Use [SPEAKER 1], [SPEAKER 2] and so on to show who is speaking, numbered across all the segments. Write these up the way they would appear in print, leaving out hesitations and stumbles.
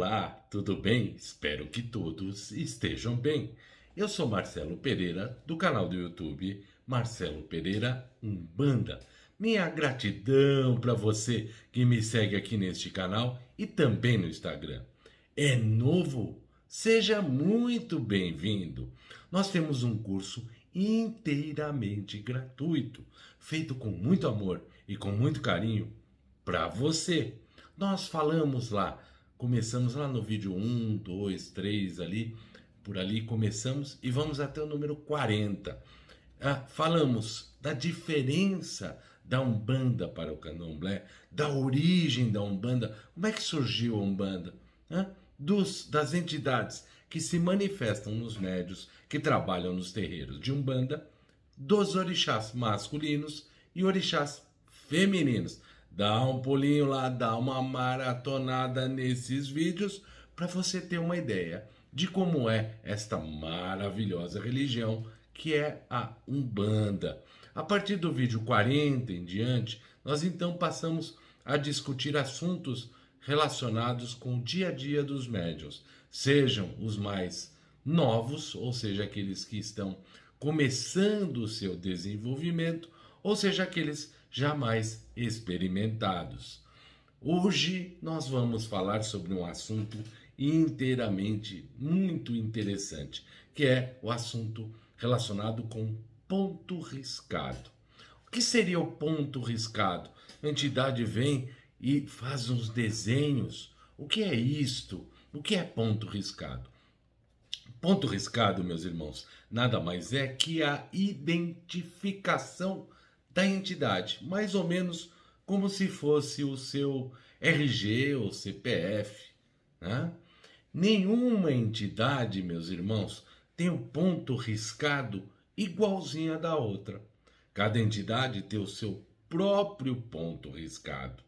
[SPEAKER 1] Olá, tudo bem? Espero que todos estejam bem. Eu sou Marcelo Pereira, do canal do YouTube Marcelo Pereira Umbanda. Minha gratidão para você que me segue aqui neste canal e também no Instagram. É novo? Seja muito bem-vindo. Nós temos um curso inteiramente gratuito, feito com muito amor e com muito carinho para você. Nós falamos lá. Começamos lá no vídeo 1, 2, 3 ali, por ali começamos e vamos até o número 40. Falamos da diferença da Umbanda para o Candomblé, da origem da Umbanda, como é que surgiu a Umbanda, das entidades que se manifestam nos médios, que trabalham nos terreiros de Umbanda, dos orixás masculinos e orixás femininos. Dá um pulinho lá, dá uma maratonada nesses vídeos para você ter uma ideia de como é esta maravilhosa religião que é a Umbanda. A partir do vídeo 40 em diante, nós então passamos a discutir assuntos relacionados com o dia a dia dos médiuns, sejam os mais novos, ou seja, aqueles que estão começando o seu desenvolvimento, ou seja, aqueles já mais experimentados. Hoje nós vamos falar sobre um assunto inteiramente muito interessante, que é o assunto relacionado com ponto riscado. O que seria o ponto riscado? A entidade vem e faz uns desenhos. O que é isto? O que é ponto riscado? Ponto riscado, meus irmãos, nada mais é que a identificação da entidade, mais ou menos como se fosse o seu RG ou CPF. Nenhuma entidade, meus irmãos, tem um ponto riscado igualzinho a da outra. Cada entidade tem o seu próprio ponto riscado,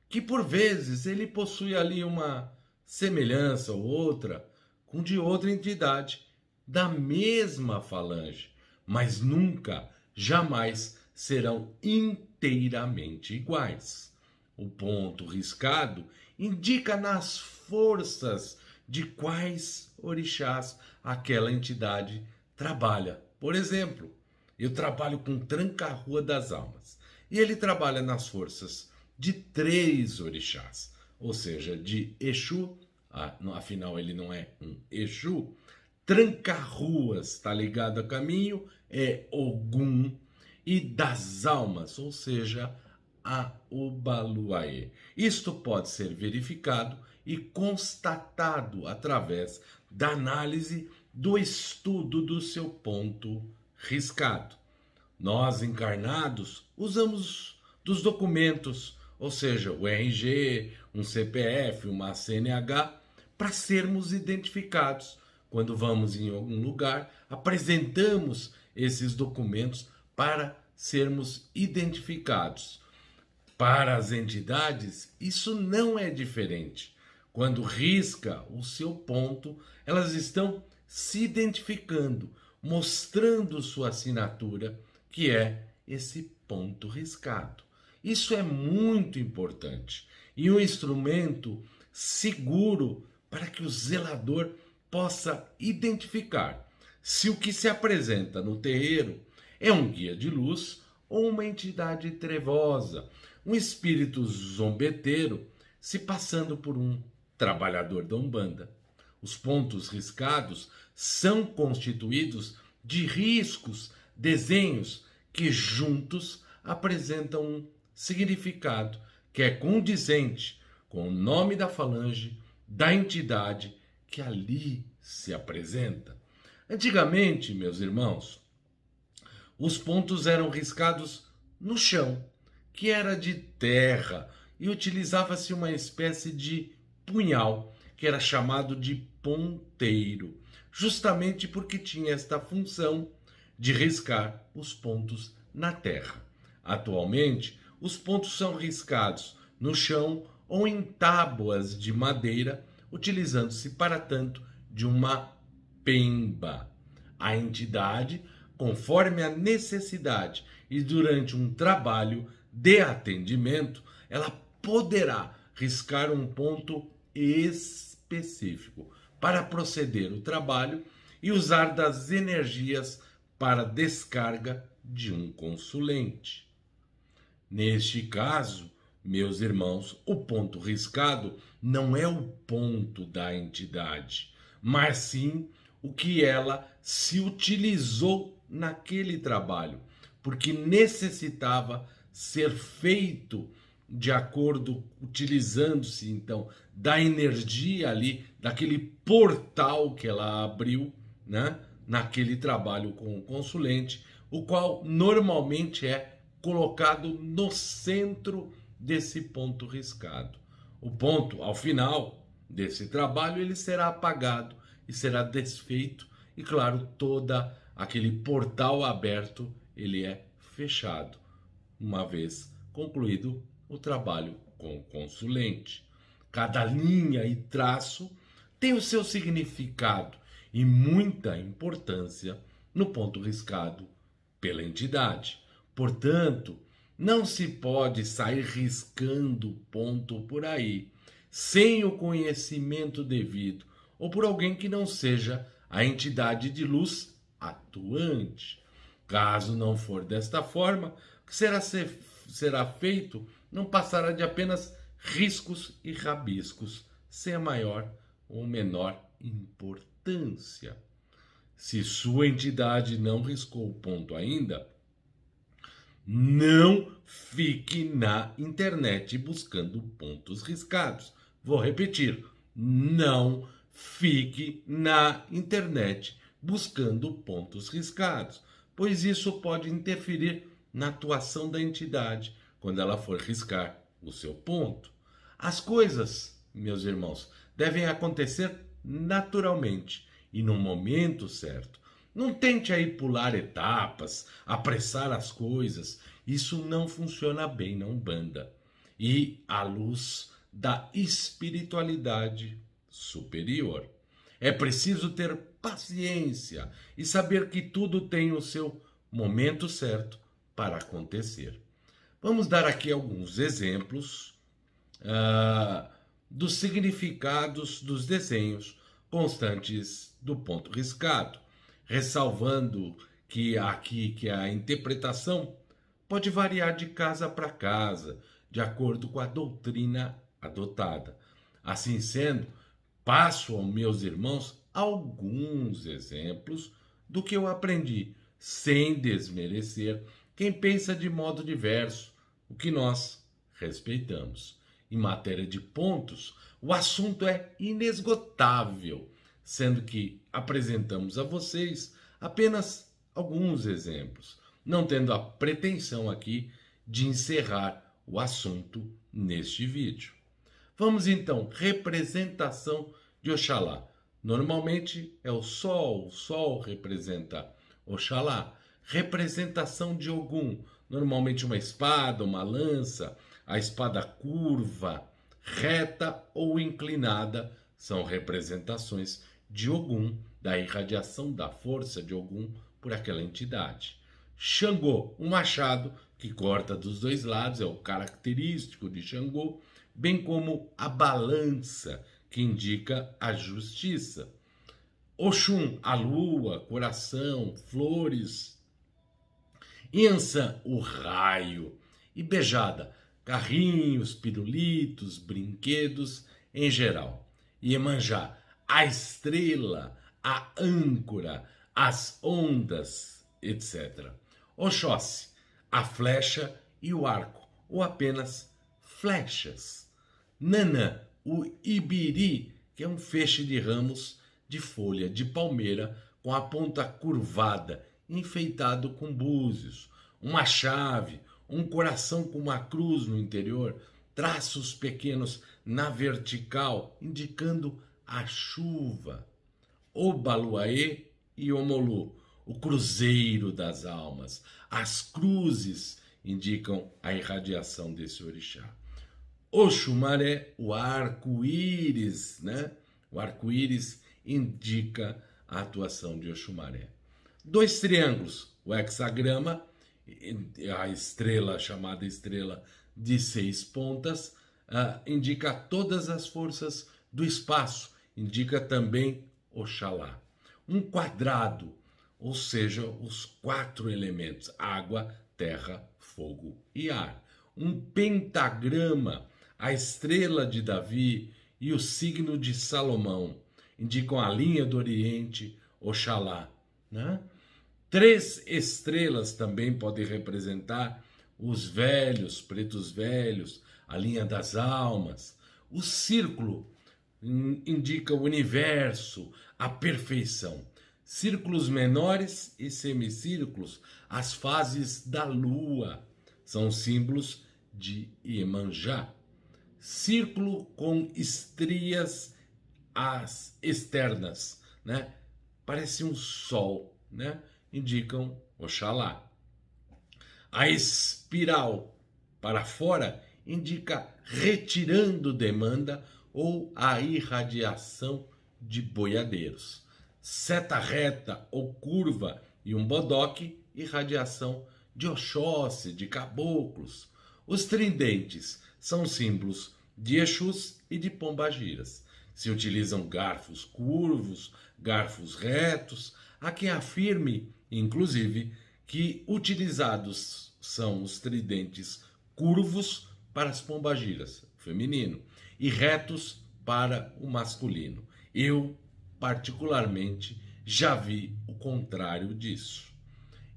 [SPEAKER 1] que por vezes ele possui ali uma semelhança ou outra com de outra entidade da mesma falange, mas nunca, jamais serão inteiramente iguais. O ponto riscado indica nas forças de quais orixás aquela entidade trabalha. Por exemplo, eu trabalho com Tranca-Rua das Almas e ele trabalha nas forças de 3 orixás, ou seja, de Exu, afinal ele não é um Exu, Tranca-Ruas está ligado a caminho, é Ogum, e das almas, ou seja, a Obaluaê. Isto pode ser verificado e constatado através da análise do estudo do seu ponto riscado. Nós, encarnados, usamos dos documentos, ou seja, o RG, um CPF, uma CNH, para sermos identificados. Quando vamos em algum lugar, apresentamos esses documentos para sermos identificados. Para as entidades, isso não é diferente. Quando risca o seu ponto, elas estão se identificando, mostrando sua assinatura, que é esse ponto riscado. Isso é muito importante e um instrumento seguro para que o zelador possa identificar se o que se apresenta no terreiro é um guia de luz ou uma entidade trevosa, um espírito zombeteiro se passando por um trabalhador da Umbanda. Os pontos riscados são constituídos de riscos, desenhos que juntos apresentam um significado que é condizente com o nome da falange da entidade que ali se apresenta. Antigamente, meus irmãos, os pontos eram riscados no chão, que era de terra, e utilizava-se uma espécie de punhal, que era chamado de ponteiro, justamente porque tinha esta função de riscar os pontos na terra. Atualmente, os pontos são riscados no chão ou em tábuas de madeira, utilizando-se para tanto de uma pemba. A entidade, conforme a necessidade e durante um trabalho de atendimento, ela poderá riscar um ponto específico específico para proceder o trabalho e usar das energias para descarga de um consulente. Neste caso, meus irmãos, o ponto riscado não é o ponto da entidade, mas sim o que ela se utilizou naquele trabalho, porque necessitava ser feito de acordo, utilizando-se então da energia ali, daquele portal que ela abriu, né, naquele trabalho com o consulente, o qual normalmente é colocado no centro desse ponto riscado. O ponto, ao final desse trabalho, ele será apagado e será desfeito, e claro, toda aquele portal aberto, ele é fechado, uma vez concluído o trabalho com o consulente. Cada linha e traço tem o seu significado e muita importância no ponto riscado pela entidade. Portanto, não se pode sair riscando ponto por aí, sem o conhecimento devido, ou por alguém que não seja a entidade de luz atuante. Caso não for desta forma, o que será feito não passará de apenas riscos e rabiscos, sem a maior ou menor importância. Se sua entidade não riscou o ponto ainda, não fique na internet buscando pontos riscados. Vou repetir, não fique na internet buscando pontos riscados, pois isso pode interferir na atuação da entidade quando ela for riscar o seu ponto. As coisas, meus irmãos, devem acontecer naturalmente e no momento certo. Não tente aí pular etapas, apressar as coisas. Isso não funciona bem na Umbanda e à luz da espiritualidade superior. É preciso ter paciência e saber que tudo tem o seu momento certo para acontecer. Vamos dar aqui alguns exemplos dos significados dos desenhos constantes do ponto riscado, ressalvando que a interpretação pode variar de casa para casa, de acordo com a doutrina adotada. Assim sendo, passo aos meus irmãos alguns exemplos do que eu aprendi, sem desmerecer quem pensa de modo diverso, o que nós respeitamos. Em matéria de pontos, o assunto é inesgotável, sendo que apresentamos a vocês apenas alguns exemplos, não tendo a pretensão aqui de encerrar o assunto neste vídeo. Vamos então, representação de Oxalá. Normalmente é o Sol representa Oxalá. Representação de Ogum, normalmente uma espada, uma lança, a espada curva, reta ou inclinada, são representações de Ogum, da irradiação da força de Ogum por aquela entidade. Xangô, um machado que corta dos dois lados, é o característico de Xangô, bem como a balança, que indica a justiça. Oxum, a lua, coração, flores. Inçã, o raio. E Bejada, carrinhos, pirulitos, brinquedos em geral. Iemanjá, a estrela, a âncora, as ondas, etc. Oxóssi, a flecha e o arco, ou apenas flechas. Nanã, o ibiri, que é um feixe de ramos de folha de palmeira com a ponta curvada, enfeitado com búzios. Uma chave, um coração com uma cruz no interior, traços pequenos na vertical, indicando a chuva. Obaluaê e Omolu, o cruzeiro das almas. As cruzes indicam a irradiação desse orixá. Oxumaré, o arco-íris, né? O arco-íris indica a atuação de Oxumaré. Dois triângulos, o hexagrama, a estrela chamada estrela de 6 pontas, indica todas as forças do espaço indica também Oxalá. Um quadrado, ou seja, os 4 elementos: água, terra, fogo e ar. Um pentagrama, a estrela de Davi e o signo de Salomão, indicam a linha do Oriente, Oxalá, né? 3 estrelas também podem representar os velhos, pretos velhos, a linha das almas. O círculo indica o universo, a perfeição. Círculos menores e semicírculos, as fases da lua, são símbolos de Iemanjá. Círculo com estrias as externas, né? Parece um sol, né? Indicam Oxalá. A espiral para fora indica retirando demanda ou a irradiação de boiadeiros. Seta reta ou curva e um bodoque, irradiação de Oxóssi, de caboclos. Os tridentes são símbolos de Exus e de Pombagiras. Se utilizam garfos curvos, garfos retos. Há quem afirme, inclusive, que utilizados são os tridentes curvos para as pombagiras, feminino, e retos para o masculino. Eu, particularmente, já vi o contrário disso.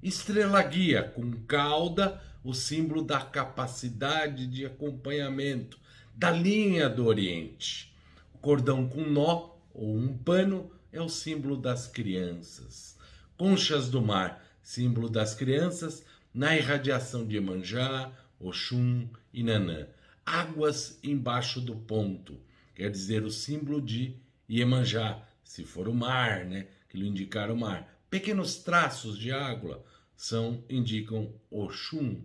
[SPEAKER 1] Estrela guia com cauda, o símbolo da capacidade de acompanhamento, da linha do Oriente. O cordão com nó ou um pano é o símbolo das crianças. Conchas do mar, símbolo das crianças, na irradiação de Iemanjá, Oxum e Nanã. Águas embaixo do ponto, quer dizer o símbolo de Iemanjá, se for o mar, né, que lhe indicar o mar. Pequenos traços de água indicam Oxum.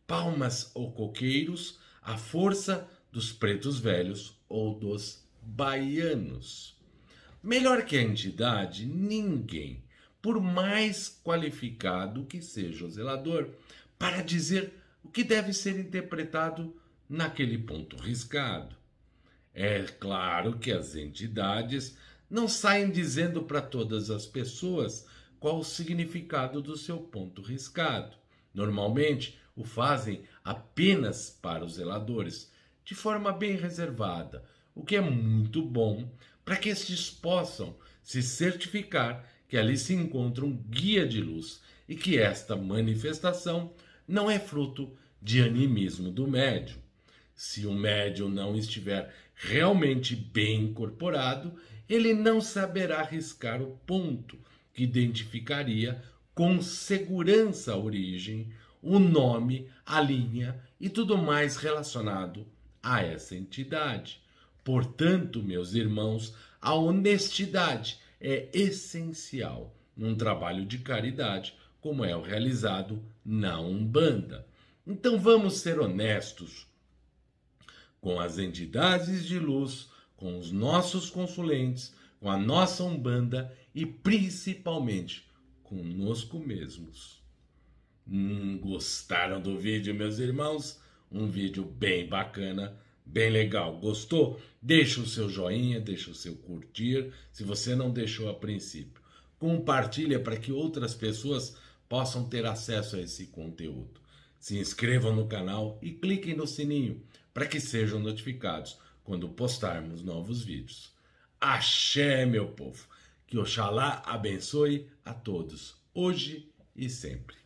[SPEAKER 1] Palmas ou coqueiros, a força dos pretos velhos ou dos baianos. Melhor que a entidade, ninguém, por mais qualificado que seja o zelador, para dizer o que deve ser interpretado naquele ponto riscado. É claro que as entidades não saem dizendo para todas as pessoas qual o significado do seu ponto riscado. Normalmente o fazem apenas para os zeladores, de forma bem reservada, o que é muito bom para que estes possam se certificar que ali se encontra um guia de luz e que esta manifestação não é fruto de animismo do médium. Se o médium não estiver realmente bem incorporado, ele não saberá arriscar o ponto que identificaria com segurança a origem, o nome, a linha e tudo mais relacionado a essa entidade. Portanto, meus irmãos, a honestidade é essencial num trabalho de caridade como é o realizado na Umbanda. Então vamos ser honestos com as entidades de luz, com os nossos consulentes, com a nossa Umbanda e principalmente conosco mesmos. Gostaram do vídeo, meus irmãos? Um vídeo bem bacana, bem legal. Gostou? Deixa o seu joinha, deixa o seu curtir, se você não deixou a princípio. Compartilha para que outras pessoas possam ter acesso a esse conteúdo. Se inscrevam no canal e cliquem no sininho para que sejam notificados quando postarmos novos vídeos. Axé, meu povo! Que Oxalá abençoe a todos, hoje e sempre.